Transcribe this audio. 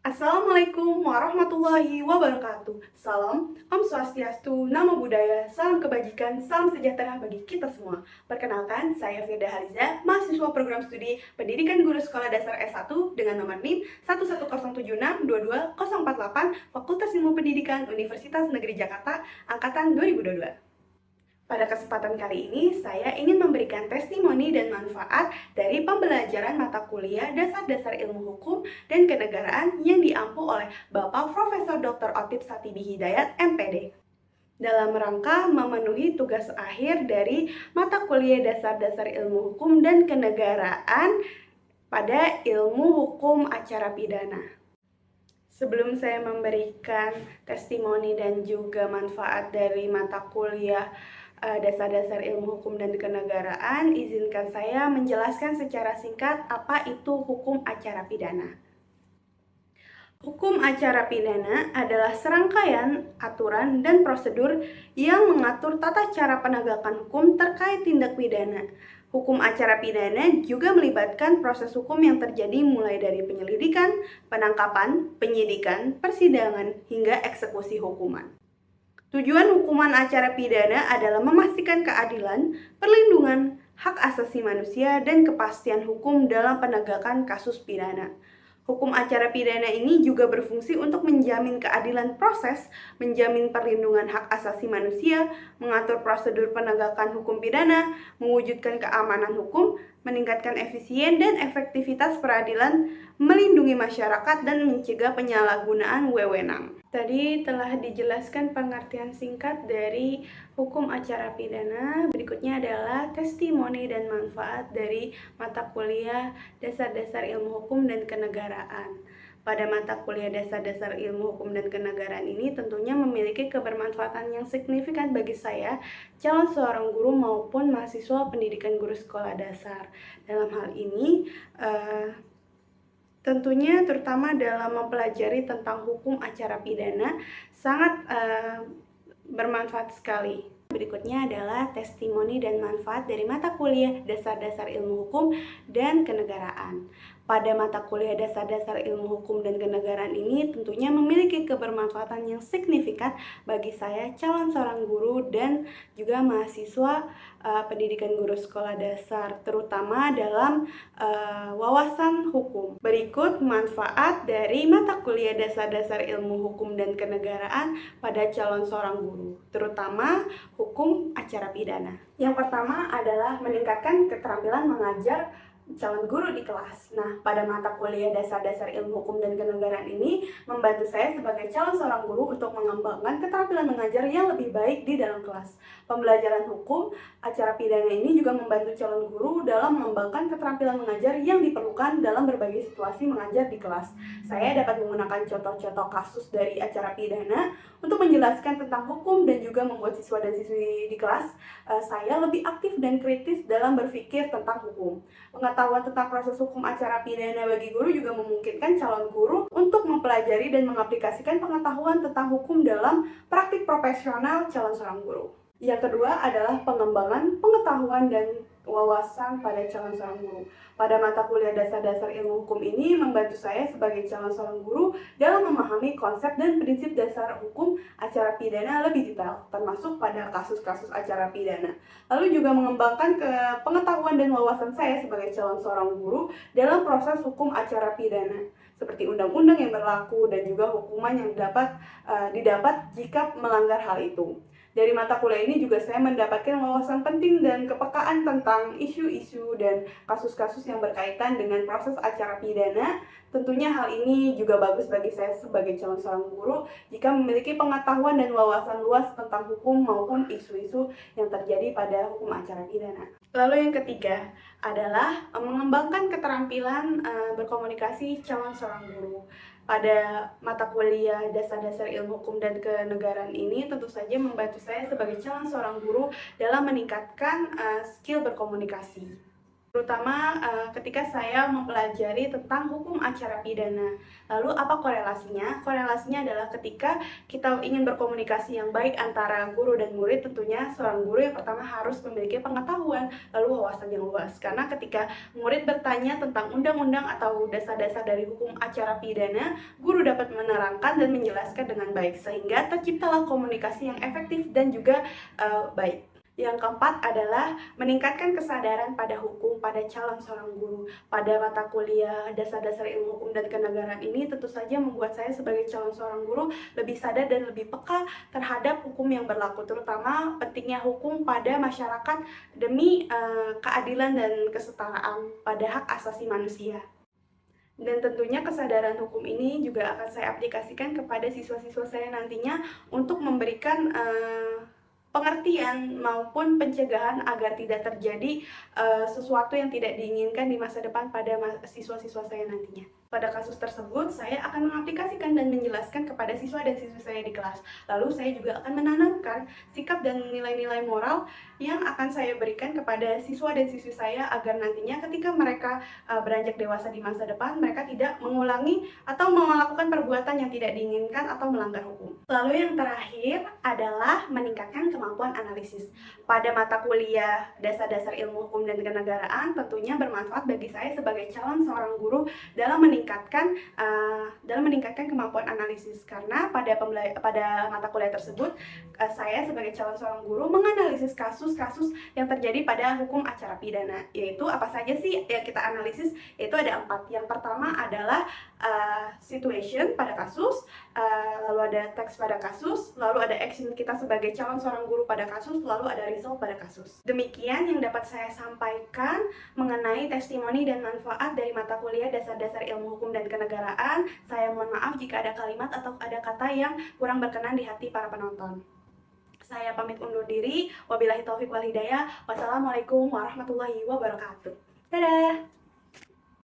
Assalamualaikum warahmatullahi wabarakatuh. Salam, Om Swastiastu, Namo Buddhaya, salam kebajikan, salam sejahtera bagi kita semua. Perkenalkan, saya Firda Haliza, mahasiswa program studi Pendidikan Guru Sekolah Dasar S1 dengan nomor NIM 11076220048, Fakultas Ilmu Pendidikan Universitas Negeri Jakarta, Angkatan 2022. Pada kesempatan kali ini, saya ingin memberikan testimoni dan manfaat dari pembelajaran mata kuliah Dasar-Dasar Ilmu Hukum dan Kenegaraan yang diampu oleh Bapak Profesor Dr. Otip Satibi Hidayat, MPD. Dalam rangka memenuhi tugas akhir dari mata kuliah Dasar-Dasar Ilmu Hukum dan Kenegaraan pada Ilmu Hukum Acara Pidana. Sebelum saya memberikan testimoni dan juga manfaat dari mata kuliah Dasar-Dasar Ilmu Hukum dan Kenegaraan, izinkan saya menjelaskan secara singkat apa itu hukum acara pidana. Hukum acara pidana adalah serangkaian aturan dan prosedur yang mengatur tata cara penegakan hukum terkait tindak pidana. Hukum acara pidana juga melibatkan proses hukum yang terjadi mulai dari penyelidikan, penangkapan, penyidikan, persidangan, hingga eksekusi hukuman. Tujuan hukuman acara pidana adalah memastikan keadilan, perlindungan, hak asasi manusia, dan kepastian hukum dalam penegakan kasus pidana. Hukum acara pidana ini juga berfungsi untuk menjamin keadilan proses, menjamin perlindungan hak asasi manusia, mengatur prosedur penegakan hukum pidana, mewujudkan keamanan hukum, meningkatkan efisien dan efektivitas peradilan, melindungi masyarakat, dan mencegah penyalahgunaan wewenang. Tadi telah dijelaskan pengertian singkat dari hukum acara pidana. Berikutnya adalah testimoni dan manfaat dari mata kuliah Dasar-Dasar Ilmu Hukum dan Kenegaraan. Pada mata kuliah Dasar-Dasar Ilmu Hukum dan Kenegaraan ini tentunya memiliki kebermanfaatan yang signifikan bagi saya, calon seorang guru maupun mahasiswa pendidikan guru sekolah dasar. Dalam hal ini, tentunya terutama dalam mempelajari tentang hukum acara pidana sangat bermanfaat sekali. Berikutnya adalah testimoni dan manfaat dari mata kuliah Dasar-Dasar Ilmu Hukum dan Kenegaraan. Pada mata kuliah Dasar-Dasar Ilmu Hukum dan Kenegaraan ini tentunya memiliki kebermanfaatan yang signifikan bagi saya, calon seorang guru dan juga mahasiswa pendidikan guru sekolah dasar, terutama dalam wawasan hukum. Berikut manfaat dari mata kuliah Dasar-Dasar Ilmu Hukum dan Kenegaraan pada calon seorang guru, terutama hukum acara pidana. Yang pertama adalah meningkatkan keterampilan mengajar calon guru di kelas. Nah, pada mata kuliah Dasar-Dasar Ilmu Hukum dan Kenegaraan ini membantu saya sebagai calon seorang guru untuk mengembangkan keterampilan mengajar yang lebih baik di dalam kelas. Pembelajaran hukum acara pidana ini juga membantu calon guru dalam mengembangkan keterampilan mengajar yang diperlukan dalam berbagai situasi mengajar di kelas. Saya dapat menggunakan contoh-contoh kasus dari acara pidana untuk menjelaskan tentang hukum dan juga membuat siswa dan siswi di kelas saya lebih aktif dan kritis dalam berpikir tentang hukum. Pengetahuan tentang proses hukum acara pidana bagi guru juga memungkinkan calon guru untuk mempelajari dan mengaplikasikan pengetahuan tentang hukum dalam praktik profesional calon seorang guru. Yang kedua adalah pengembangan pengetahuan dan wawasan pada calon seorang guru. Pada mata kuliah Dasar-Dasar Ilmu Hukum ini membantu saya sebagai calon seorang guru dalam memahami konsep dan prinsip dasar hukum acara pidana lebih detail, termasuk pada kasus-kasus acara pidana. Lalu juga mengembangkan pengetahuan dan wawasan saya sebagai calon seorang guru dalam proses hukum acara pidana, seperti undang-undang yang berlaku dan juga hukuman yang didapat jika melanggar hal itu. Dari mata kuliah ini juga saya mendapatkan wawasan penting dan kepekaan tentang isu-isu dan kasus-kasus yang berkaitan dengan proses acara pidana. Tentunya hal ini juga bagus bagi saya sebagai calon seorang guru jika memiliki pengetahuan dan wawasan luas tentang hukum maupun isu-isu yang terjadi pada hukum acara pidana. Lalu yang ketiga adalah mengembangkan keterampilan berkomunikasi calon seorang guru. Pada mata kuliah Dasar-Dasar Ilmu Hukum dan Kenegaraan ini tentu saja membantu saya sebagai calon seorang guru dalam meningkatkan skill berkomunikasi. terutama ketika saya mempelajari tentang hukum acara pidana. Lalu apa korelasinya? Korelasinya adalah ketika kita ingin berkomunikasi yang baik antara guru dan murid, tentunya seorang guru yang pertama harus memiliki pengetahuan lalu wawasan yang luas. Karena ketika murid bertanya tentang undang-undang atau dasar-dasar dari hukum acara pidana, guru dapat menerangkan dan menjelaskan dengan baik sehingga terciptalah komunikasi yang efektif dan juga baik. Yang keempat adalah meningkatkan kesadaran pada hukum pada calon seorang guru. Pada mata kuliah dasar-dasar ilmu hukum dan kenegaraan ini tentu saja membuat saya sebagai calon seorang guru lebih sadar dan lebih peka terhadap hukum yang berlaku, terutama pentingnya hukum pada masyarakat demi keadilan dan kesetaraan pada hak asasi manusia. Dan tentunya kesadaran hukum ini juga akan saya aplikasikan kepada siswa-siswa saya nantinya untuk memberikan pengertian maupun pencegahan agar tidak terjadi sesuatu yang tidak diinginkan di masa depan pada siswa-siswa saya nantinya. Pada kasus tersebut, saya akan mengaplikasikan dan menjelaskan kepada siswa dan siswi saya di kelas. Lalu saya juga akan menanamkan sikap dan nilai-nilai moral yang akan saya berikan kepada siswa dan siswi saya agar nantinya ketika mereka beranjak dewasa di masa depan, mereka tidak mengulangi atau melakukan perbuatan yang tidak diinginkan atau melanggar hukum. Lalu yang terakhir adalah meningkatkan kemampuan analisis. Pada mata kuliah dasar-dasar ilmu hukum dan kenegaraan tentunya bermanfaat bagi saya sebagai calon seorang guru dalam meningkatkan kemampuan analisis, karena pada mata kuliah tersebut saya sebagai calon seorang guru menganalisis kasus-kasus yang terjadi pada hukum acara pidana. Yaitu apa saja sih yang kita analisis? Yaitu ada 4. Yang pertama adalah situation pada kasus, lalu ada teks pada kasus, lalu ada action kita sebagai calon seorang guru pada kasus, lalu ada result pada kasus. Demikian yang dapat saya sampaikan mengenai testimoni dan manfaat dari mata kuliah dasar-dasar ilmu hukum dan kenegaraan. Saya mohon maaf jika ada kalimat atau ada kata yang kurang berkenan di hati para penonton. Saya pamit undur diri. Wabillahi taufik wal hidayah. Wassalamualaikum warahmatullahi wabarakatuh. Dadah!